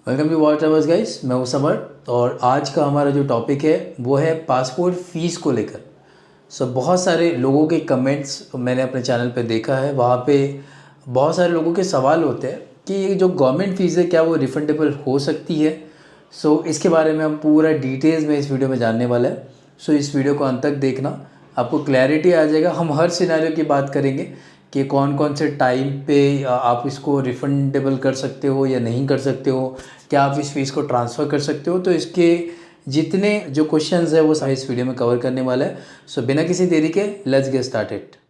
Welcome to war travels guys. मैं हूं summer और आज का हमारा जो टॉपिक है वो है पासपोर्ट फ़ीस को लेकर। बहुत सारे लोगों के कमेंट्स मैंने अपने चैनल पे देखा है। वहाँ पे बहुत सारे लोगों के सवाल होते हैं कि ये जो गवर्नमेंट फ़ीस है क्या वो रिफंडेबल हो सकती है। इसके बारे में हम पूरा डिटेल्स में इस वीडियो में जानने वाला है। इस वीडियो को अंत तक देखना, आपको क्लैरिटी आ जाएगा। हम हर सिनेरियो की बात करेंगे कि कौन कौन से टाइम पे आप इसको रिफंडेबल कर सकते हो या नहीं कर सकते हो, क्या आप इस फीस को ट्रांसफ़र कर सकते हो। तो इसके जितने जो क्वेश्चंस है वो सारे इस वीडियो में कवर करने वाला है। बिना किसी देरी के लेट्स गेट स्टार्टेड।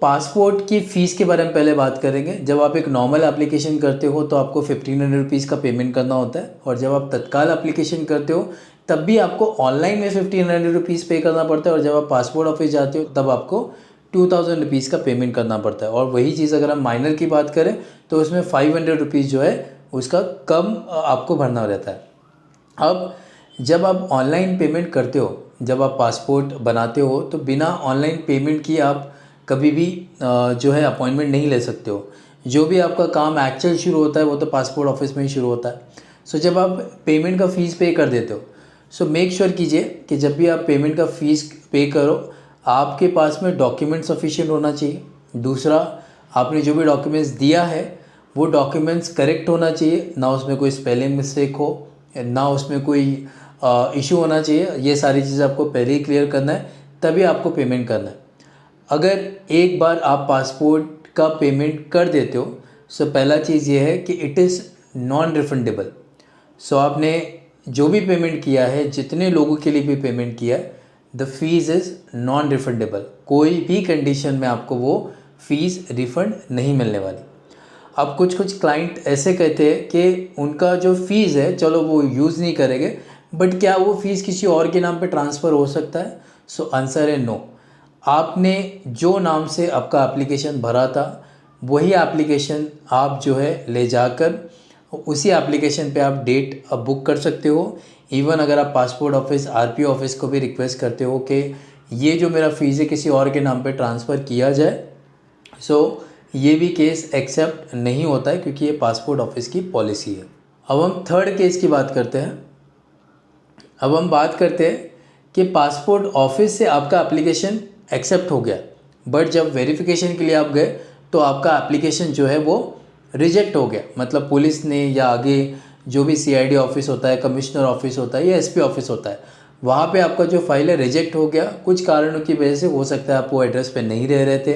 पासपोर्ट की फ़ीस के बारे में पहले बात करेंगे। जब आप एक नॉर्मल एप्लीकेशन करते हो तो आपको 1500 रुपीज़ का पेमेंट करना होता है, और जब आप तत्काल एप्लीकेशन करते हो तब भी आपको ऑनलाइन में 1500 रुपीज़ पे करना पड़ता है, और जब आप पासपोर्ट ऑफिस जाते हो तब आपको 2000 रुपीज़ का पेमेंट करना पड़ता है। और वही चीज़ अगर हम माइनर की बात करें तो उसमें 500 रुपीज़ जो है उसका कम आपको भरना रहता है। अब जब आप ऑनलाइन पेमेंट करते हो, जब आप पासपोर्ट बनाते हो, तो बिना ऑनलाइन पेमेंट किए आप कभी भी जो है अपॉइंटमेंट नहीं ले सकते हो। जो भी आपका काम एक्चुअल शुरू होता है वो तो पासपोर्ट ऑफिस में ही शुरू होता है। जब आप पेमेंट का फ़ीस पे कर देते हो, मेक श्योर कीजिए कि जब भी आप पेमेंट का फ़ीस पे करो आपके पास में डॉक्यूमेंट सफिशिएंट होना चाहिए। दूसरा, आपने जो भी डॉक्यूमेंट्स दिया है वो डॉक्यूमेंट्स करेक्ट होना चाहिए, ना उसमें कोई स्पेलिंग मिस्टेक हो, ना उसमें कोई इशू होना चाहिए। ये सारी चीज़ें आपको पहले ही क्लियर करना है, तभी आपको पेमेंट करना है। अगर एक बार आप पासपोर्ट का पेमेंट कर देते हो, पहला चीज़ ये है कि इट इज़ नॉन रिफंडेबल। आपने जो भी पेमेंट किया है, जितने लोगों के लिए भी पेमेंट किया है, the fees is non refundable. कोई भी कंडीशन में आपको वो फ़ीस रिफ़ंड नहीं मिलने वाली। अब कुछ क्लाइंट ऐसे कहते हैं कि उनका जो फ़ीस है चलो वो यूज़ नहीं करेंगे, बट क्या वो फ़ीस किसी और के नाम पे ट्रांसफ़र हो सकता है? आंसर है नो। आपने जो नाम से आपका एप्लीकेशन भरा था वही एप्लीकेशन आप जो है ले जाकर उसी एप्लीकेशन पे आप डेट अब बुक कर सकते हो। इवन अगर आप पासपोर्ट ऑफिस, आरपीओ ऑफिस को भी रिक्वेस्ट करते हो कि ये जो मेरा फ़ीस है किसी और के नाम पे ट्रांसफ़र किया जाए, ये भी केस एक्सेप्ट नहीं होता है, क्योंकि ये पासपोर्ट ऑफिस की पॉलिसी है। अब हम थर्ड केस की बात करते हैं। अब हम बात करते हैं कि पासपोर्ट ऑफिस से आपका एप्लीकेशन एक्सेप्ट हो गया, बट जब वेरिफिकेशन के लिए आप गए तो आपका एप्लीकेशन जो है वो रिजेक्ट हो गया। मतलब पुलिस ने या आगे जो भी सीआईडी ऑफिस होता है, कमिश्नर ऑफिस होता है या एसपी ऑफिस होता है, वहाँ पे आपका जो फाइल है रिजेक्ट हो गया। कुछ कारणों की वजह से हो सकता है आप वो एड्रेस पे नहीं रह रहे थे,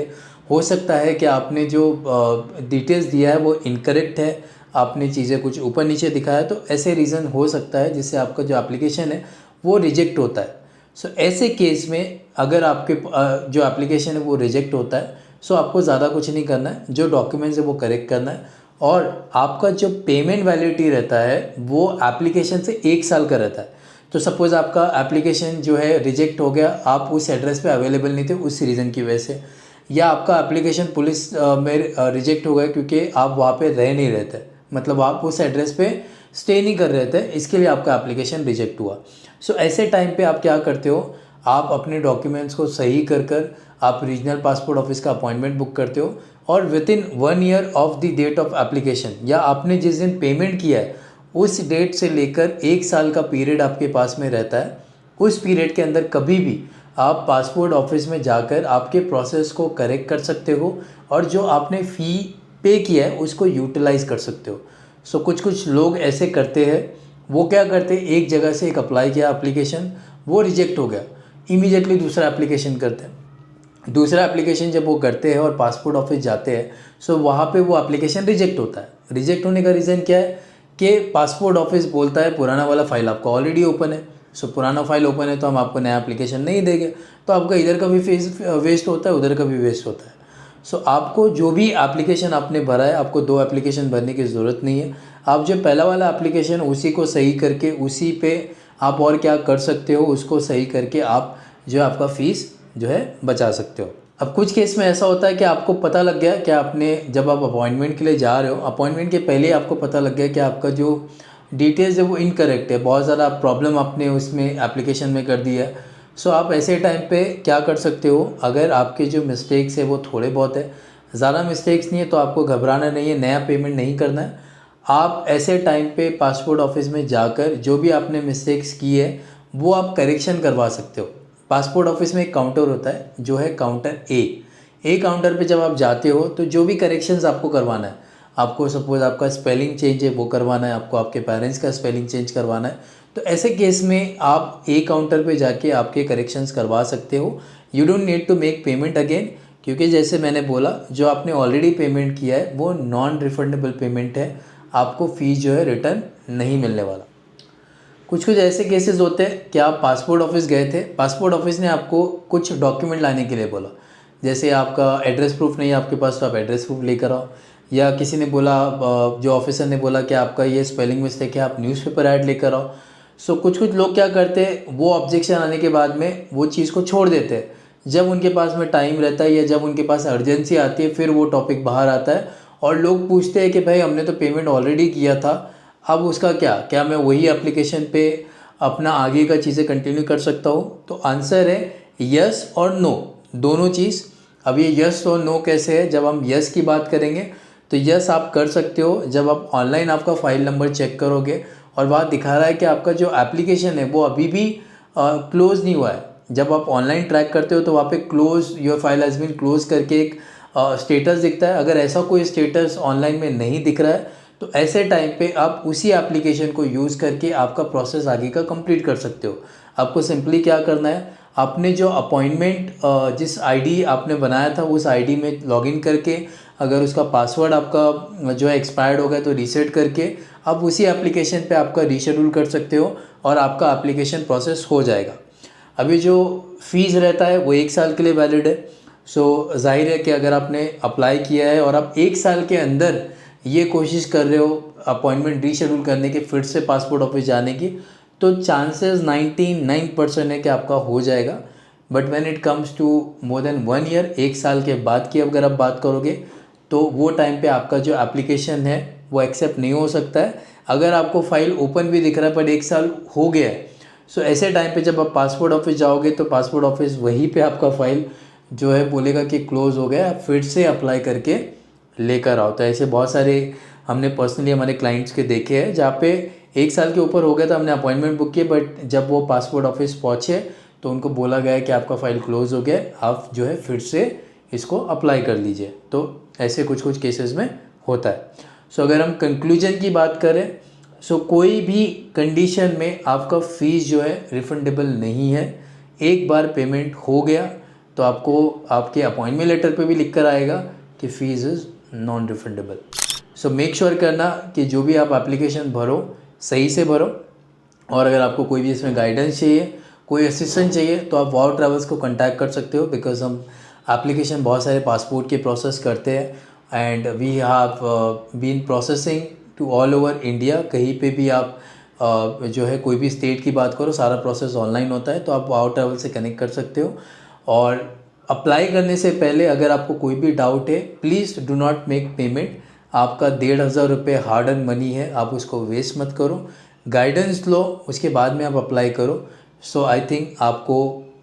हो सकता है कि आपने जो डिटेल्स दिया है वो इनकरेक्ट है, आपने चीज़ें कुछ ऊपर नीचे दिखाया, तो ऐसे रीज़न हो सकता है जिससे आपका जो एप्लीकेशन है वो रिजेक्ट होता है। ऐसे केस में अगर आपके जो एप्लीकेशन है वो रिजेक्ट होता है, आपको ज़्यादा कुछ नहीं करना है, जो डॉक्यूमेंट्स है वो करेक्ट करना है, और आपका जो पेमेंट वैलिडिटी रहता है वो एप्लीकेशन से 1 साल का रहता है। सपोज़ आपका एप्लीकेशन जो है रिजेक्ट हो गया, आप उस एड्रेस पे अवेलेबल नहीं थे उस रीज़न की वजह से, या आपका एप्लीकेशन पुलिस में रिजेक्ट हो गया क्योंकि आप वहाँ पे रह नहीं रहे थे, मतलब आप उस एड्रेस पे स्टे नहीं कर रहे थे, इसके लिए आपका एप्लीकेशन रिजेक्ट हुआ। ऐसे टाइम पे आप क्या करते हो, आप अपने डॉक्यूमेंट्स को सही कर आप रीजनल पासपोर्ट ऑफिस का अपॉइंटमेंट बुक करते हो, और within 1 year of the date of application, या आपने जिस दिन पेमेंट किया है उस डेट से लेकर 1 साल का पीरियड आपके पास में रहता है। उस पीरियड के अंदर कभी भी आप पासपोर्ट ऑफिस में जाकर आपके प्रोसेस को करेक्ट कर सकते हो, और जो आपने फ़ी पे किया है उसको यूटिलाइज़ कर सकते हो। कुछ लोग ऐसे करते हैं, वो क्या करते हैं, एक जगह से एक अप्लाई किया एप्लीकेशन, वो रिजेक्ट हो गया, इमीडिएटली दूसरा एप्लीकेशन करते हैं। दूसरा एप्लीकेशन जब वो करते हैं और पासपोर्ट ऑफिस जाते हैं, वहाँ पे वो एप्लीकेशन रिजेक्ट होता है। रिजेक्ट होने का रीज़न क्या है कि पासपोर्ट ऑफिस बोलता है पुराना वाला फ़ाइल आपका ऑलरेडी ओपन है, पुराना फाइल ओपन है तो हम आपको नया एप्लीकेशन नहीं देंगे। तो आपका इधर का भी फीस वेस्ट होता है, उधर का भी वेस्ट होता है। आपको जो भी एप्लीकेशन आपने भरा है, आपको 2 एप्लीकेशन भरने की ज़रूरत नहीं है। आप जो पहला वाला एप्लीकेशन उसी को सही करके उसी पे आप और क्या कर सकते हो, उसको सही करके आप जो है आपका फ़ीस जो है बचा सकते हो। अब कुछ केस में ऐसा होता है कि आपको पता लग गया कि आपने जब आप अपॉइंटमेंट के लिए जा रहे हो, अपॉइंटमेंट के पहले आपको पता लग गया कि आपका जो डिटेल्स है वो इनकरेक्ट है, बहुत ज़्यादा प्रॉब्लम आपने उसमें एप्लीकेशन में कर दी है। सो आप ऐसे टाइम पे क्या कर सकते हो, अगर आपके जो मिस्टेक्स है वो थोड़े बहुत है, ज़्यादा मिस्टेक्स नहीं है, तो आपको घबराना नहीं है, नया पेमेंट नहीं करना है। आप ऐसे टाइम पे पासपोर्ट ऑफिस में जाकर जो भी आपने मिस्टेक्स की है वो आप करेक्शन करवा सकते हो। पासपोर्ट ऑफिस में एक काउंटर होता है जो है काउंटर ए काउंटर पे जब आप जाते हो तो जो भी करेक्शंस आपको करवाना है, आपको सपोज़ आपका स्पेलिंग चेंज है वो करवाना है, आपको आपके पेरेंट्स का स्पेलिंग चेंज करवाना है, तो ऐसे केस में आप ए काउंटर पे जाके आपके करेक्शंस करवा सकते हो। You don't need to make payment again, क्योंकि जैसे मैंने बोला जो आपने ऑलरेडी पेमेंट किया है वो नॉन रिफंडेबल पेमेंट है, आपको फ़ीस जो है रिटर्न नहीं मिलने वाला। कुछ कुछ ऐसे केसेस होते हैं कि आप पासपोर्ट ऑफिस गए थे, पासपोर्ट ऑफिस ने आपको कुछ डॉक्यूमेंट लाने के लिए बोला, जैसे आपका एड्रेस प्रूफ नहीं है आपके पास तो आप एड्रेस प्रूफ लेकर आओ, या किसी ने बोला जो ऑफिसर ने बोला कि आपका ये स्पेलिंग मिस्टेक है, आप न्यूज़पेपर ऐड लेकर आओ। सो कुछ कुछ लोग क्या करते हैं, वो ऑब्जेक्शन आने के बाद में वो चीज़ को छोड़ देते हैं, जब उनके पास में टाइम रहता है या जब उनके पास अर्जेंसी आती है फिर वो टॉपिक बाहर आता है और लोग पूछते हैं कि भाई हमने तो पेमेंट ऑलरेडी किया था, अब उसका क्या मैं वही एप्लीकेशन पे अपना आगे का चीज़ें कंटिन्यू कर सकता हूँ? तो आंसर है यस और नो, दोनों चीज़। अब ये यस और नो कैसे है, जब हम यस की बात करेंगे तो यस आप कर सकते हो जब आप ऑनलाइन आपका फ़ाइल नंबर चेक करोगे और वहाँ दिखा रहा है कि आपका जो एप्लीकेशन है वो अभी भी क्लोज़ नहीं हुआ है। जब आप ऑनलाइन ट्रैक करते हो तो वहाँ पे close your file has been close करके एक स्टेटस दिखता है। अगर ऐसा कोई स्टेटस ऑनलाइन में नहीं दिख रहा है तो ऐसे टाइम पे आप उसी एप्लीकेशन को यूज़ करके आपका प्रोसेस आगे का कंप्लीट कर सकते हो। आपको सिंपली क्या करना है, आपने जो अपॉइंटमेंट जिस आईडी आपने बनाया था उस आईडी में लॉगिन करके, अगर उसका पासवर्ड आपका जो है एक्सपायर्ड हो गया तो रीसेट करके आप उसी एप्लीकेशन पे आपका रीशेड्यूल कर सकते हो और आपका एप्लीकेशन प्रोसेस हो जाएगा। अभी जो फ़ीस रहता है वो 1 साल के लिए वैलिड है। सो जाहिर है कि अगर आपने अप्लाई किया है और आप 1 साल के अंदर ये कोशिश कर रहे हो अपॉइंटमेंट रीशेड्यूल करने की, फिर से पासपोर्ट ऑफिस जाने की, तो चांसेस 99% है कि आपका हो जाएगा। But when it comes to more than 1 year, 1 साल के बाद की अगर आप बात करोगे तो वो टाइम पे आपका जो एप्लीकेशन है वो एक्सेप्ट नहीं हो सकता है। अगर आपको फाइल ओपन भी दिख रहा है पर 1 साल हो गया है, सो ऐसे टाइम पे जब आप पासपोर्ट ऑफिस जाओगे तो पासपोर्ट ऑफिस वहीं पे आपका फ़ाइल जो है बोलेगा कि क्लोज़ हो गया, फिर से अप्लाई करके लेकर आओ। तो ऐसे बहुत सारे हमने पर्सनली हमारे क्लाइंट्स के देखे हैं जहाँ पे 1 साल के ऊपर हो गया था, हमने अपॉइंटमेंट बुक किए, बट जब वो पासपोर्ट ऑफिस पहुँचे तो उनको बोला गया कि आपका फ़ाइल क्लोज़ हो गया, आप जो है फिर से इसको अप्लाई कर लीजिए। तो ऐसे कुछ कुछ केसेस में होता है। सो अगर हम कंक्लूजन की बात करें, सो कोई भी कंडीशन में आपका फ़ीस जो है रिफंडेबल नहीं है। एक बार पेमेंट हो गया तो आपको आपके अपॉइंटमेंट लेटर पे भी लिख कर आएगा कि fees is non refundable. So make sure करना कि जो भी आप एप्लीकेशन भरो सही से भरो, और अगर आपको कोई भी इसमें गाइडेंस चाहिए, कोई असिस्टेंस चाहिए तो आप वाओ ट्रैवल्स को कांटेक्ट कर सकते हो, बिकॉज हम एप्लीकेशन बहुत सारे पासपोर्ट के प्रोसेस करते हैं and we have been processing to all over India. कहीं पे भी आप जो है कोई भी स्टेट की बात करो, सारा प्रोसेस ऑनलाइन होता है, तो आप वाओ ट्रैवल से कनेक्ट कर सकते हो। और अप्लाई करने से पहले अगर आपको कोई भी डाउट है, please do not make payment. आपका 1,500 रुपये हार्ड अर्न मनी है, आप उसको वेस्ट मत करो, गाइडेंस लो, उसके बाद में आप अप्लाई करो। सो आई थिंक आपको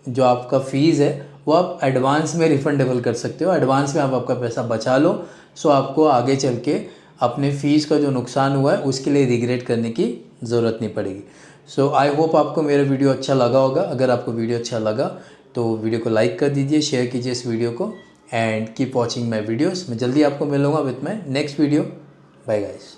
जो आपका फ़ीस है वो आप एडवांस में रिफंडेबल कर सकते हो, एडवांस में आप आपका पैसा बचा लो। सो आपको आगे चल के अपने फ़ीस का जो नुकसान हुआ है उसके लिए रिग्रेट करने की ज़रूरत नहीं पड़ेगी। सो आई होप आपको मेरा वीडियो अच्छा लगा होगा। अगर आपको वीडियो अच्छा लगा तो वीडियो को लाइक कर दीजिए, शेयर कीजिए इस वीडियो को, and keep watching my videos. मैं जल्दी आपको मिलूँगा with my next video. Bye guys.